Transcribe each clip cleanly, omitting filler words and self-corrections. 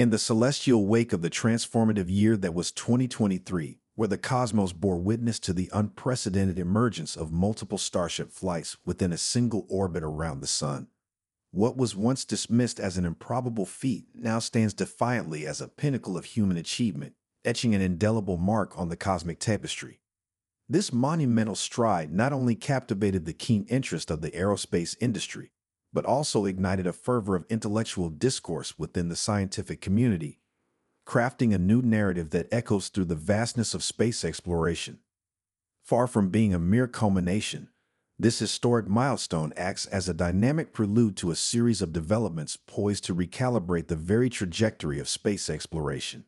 In the celestial wake of the transformative year that was 2023, where the cosmos bore witness to the unprecedented emergence of multiple Starship flights within a single orbit around the Sun, what was once dismissed as an improbable feat now stands defiantly as a pinnacle of human achievement, etching an indelible mark on the cosmic tapestry. This monumental stride not only captivated the keen interest of the aerospace industry, but also ignited a fervor of intellectual discourse within the scientific community, crafting a new narrative that echoes through the vastness of space exploration. Far from being a mere culmination, this historic milestone acts as a dynamic prelude to a series of developments poised to recalibrate the very trajectory of space exploration.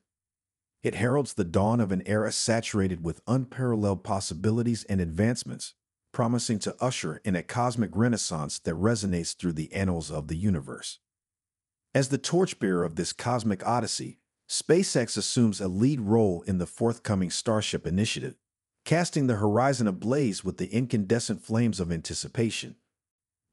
It heralds the dawn of an era saturated with unparalleled possibilities and advancements, promising to usher in a cosmic renaissance that resonates through the annals of the universe. As the torchbearer of this cosmic odyssey, SpaceX assumes a lead role in the forthcoming Starship initiative, casting the horizon ablaze with the incandescent flames of anticipation.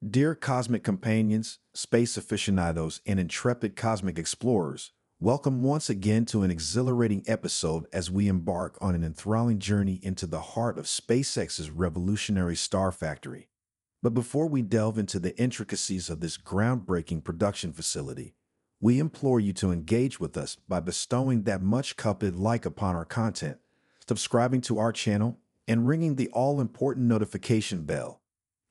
Dear cosmic companions, space aficionados, and intrepid cosmic explorers, welcome once again to an exhilarating episode as we embark on an enthralling journey into the heart of SpaceX's revolutionary star factory. But before we delve into the intricacies of this groundbreaking production facility, we implore you to engage with us by bestowing that much-coveted like upon our content, subscribing to our channel, and ringing the all-important notification bell.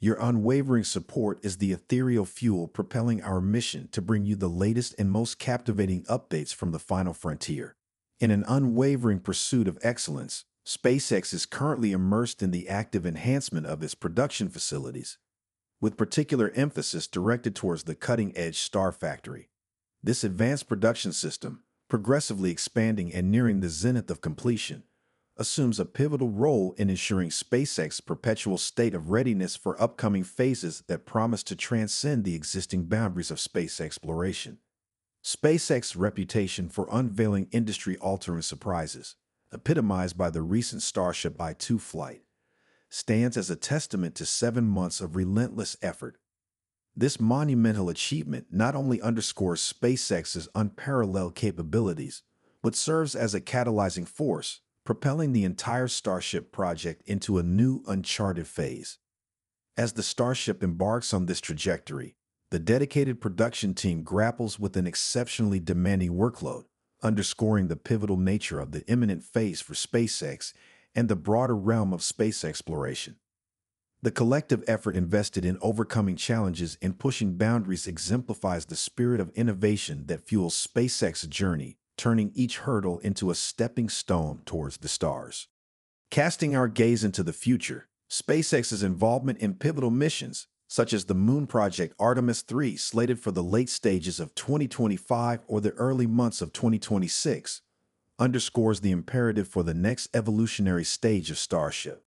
Your unwavering support is the ethereal fuel propelling our mission to bring you the latest and most captivating updates from the final frontier. In an unwavering pursuit of excellence, SpaceX is currently immersed in the active enhancement of its production facilities, with particular emphasis directed towards the cutting-edge star factory. This advanced production system, progressively expanding and nearing the zenith of completion, assumes a pivotal role in ensuring SpaceX's perpetual state of readiness for upcoming phases that promise to transcend the existing boundaries of space exploration. SpaceX's reputation for unveiling industry-altering surprises, epitomized by the recent Starship I-2 flight, stands as a testament to 7 months of relentless effort. This monumental achievement not only underscores SpaceX's unparalleled capabilities, but serves as a catalyzing force, propelling the entire Starship project into a new, uncharted phase. As the Starship embarks on this trajectory, the dedicated production team grapples with an exceptionally demanding workload, underscoring the pivotal nature of the imminent phase for SpaceX and the broader realm of space exploration. The collective effort invested in overcoming challenges and pushing boundaries exemplifies the spirit of innovation that fuels SpaceX's journey, turning each hurdle into a stepping stone towards the stars. Casting our gaze into the future, SpaceX's involvement in pivotal missions, such as the Moon Project Artemis 3 slated for the late stages of 2025 or the early months of 2026, underscores the imperative for the next evolutionary stage of Starship.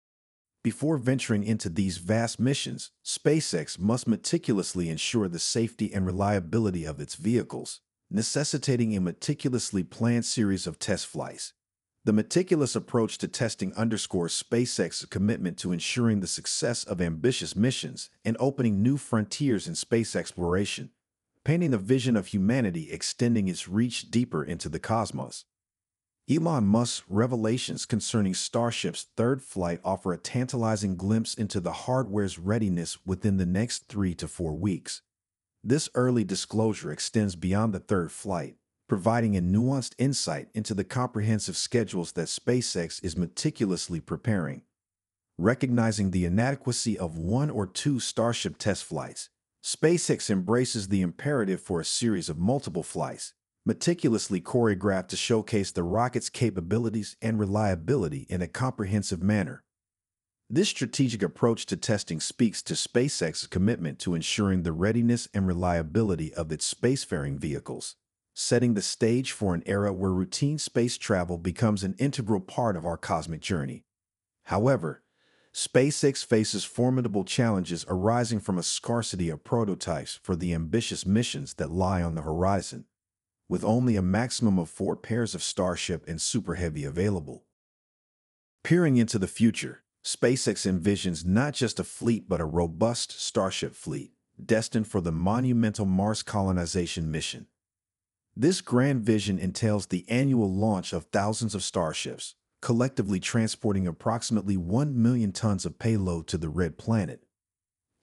Before venturing into these vast missions, SpaceX must meticulously ensure the safety and reliability of its vehicles, necessitating a meticulously planned series of test flights. The meticulous approach to testing underscores SpaceX's commitment to ensuring the success of ambitious missions and opening new frontiers in space exploration, painting a vision of humanity extending its reach deeper into the cosmos. Elon Musk's revelations concerning Starship's third flight offer a tantalizing glimpse into the hardware's readiness within the next 3 to 4 weeks. This early disclosure extends beyond the third flight, providing a nuanced insight into the comprehensive schedules that SpaceX is meticulously preparing. Recognizing the inadequacy of 1 or 2 Starship test flights, SpaceX embraces the imperative for a series of multiple flights, meticulously choreographed to showcase the rocket's capabilities and reliability in a comprehensive manner. This strategic approach to testing speaks to SpaceX's commitment to ensuring the readiness and reliability of its spacefaring vehicles, setting the stage for an era where routine space travel becomes an integral part of our cosmic journey. However, SpaceX faces formidable challenges arising from a scarcity of prototypes for the ambitious missions that lie on the horizon, with only a maximum of 4 pairs of Starship and Super Heavy available. Peering into the future, SpaceX envisions not just a fleet but a robust Starship fleet, destined for the monumental Mars colonization mission. This grand vision entails the annual launch of thousands of starships, collectively transporting approximately 1 million tons of payload to the Red Planet.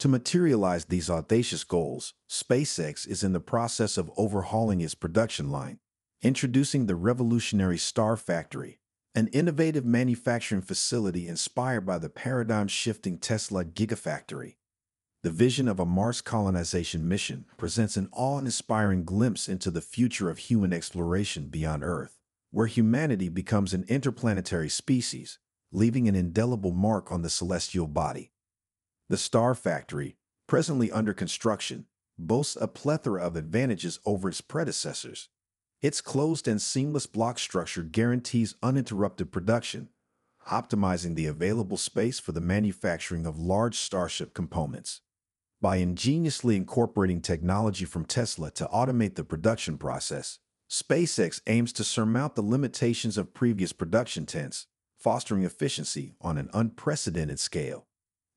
To materialize these audacious goals, SpaceX is in the process of overhauling its production line, introducing the revolutionary Star Factory, an innovative manufacturing facility inspired by the paradigm-shifting Tesla Giga Factory. The vision of a Mars colonization mission presents an awe-inspiring glimpse into the future of human exploration beyond Earth, where humanity becomes an interplanetary species, leaving an indelible mark on the celestial body. The Star Factory, presently under construction, boasts a plethora of advantages over its predecessors. Its closed and seamless block structure guarantees uninterrupted production, optimizing the available space for the manufacturing of large Starship components. By ingeniously incorporating technology from Tesla to automate the production process, SpaceX aims to surmount the limitations of previous production tents, fostering efficiency on an unprecedented scale.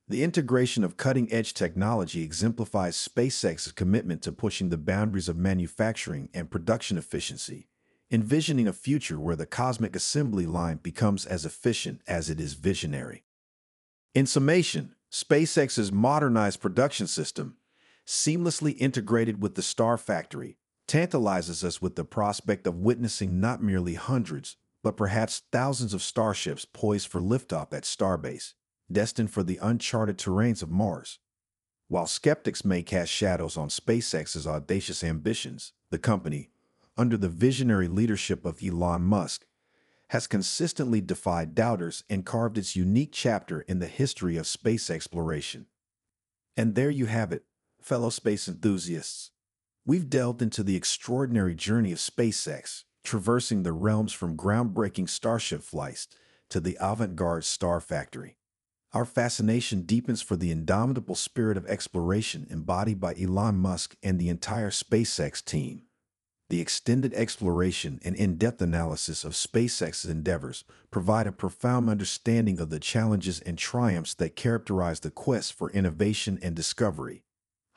The integration of cutting-edge technology exemplifies SpaceX's commitment to pushing the boundaries of manufacturing and production efficiency, envisioning a future where the cosmic assembly line becomes as efficient as it is visionary. In summation, SpaceX's modernized production system, seamlessly integrated with the Star Factory, tantalizes us with the prospect of witnessing not merely hundreds, but perhaps thousands of starships poised for liftoff at Starbase, destined for the uncharted terrains of Mars. While skeptics may cast shadows on SpaceX's audacious ambitions, the company, under the visionary leadership of Elon Musk, has consistently defied doubters and carved its unique chapter in the history of space exploration. And there you have it, fellow space enthusiasts. We've delved into the extraordinary journey of SpaceX, traversing the realms from groundbreaking Starship flights to the avant-garde Star Factory. Our fascination deepens for the indomitable spirit of exploration embodied by Elon Musk and the entire SpaceX team. The extended exploration and in-depth analysis of SpaceX's endeavors provide a profound understanding of the challenges and triumphs that characterize the quest for innovation and discovery,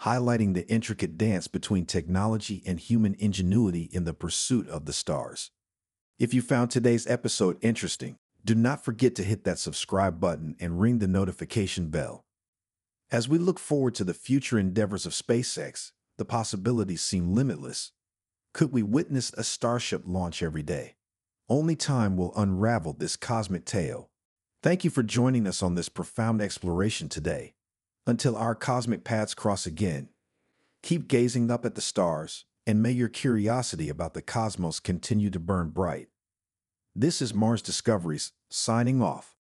highlighting the intricate dance between technology and human ingenuity in the pursuit of the stars. If you found today's episode interesting, do not forget to hit that subscribe button and ring the notification bell. As we look forward to the future endeavors of SpaceX, the possibilities seem limitless. Could we witness a Starship launch every day? Only time will unravel this cosmic tale. Thank you for joining us on this profound exploration today. Until our cosmic paths cross again, keep gazing up at the stars, and may your curiosity about the cosmos continue to burn bright. This is Mars Discoveries, signing off.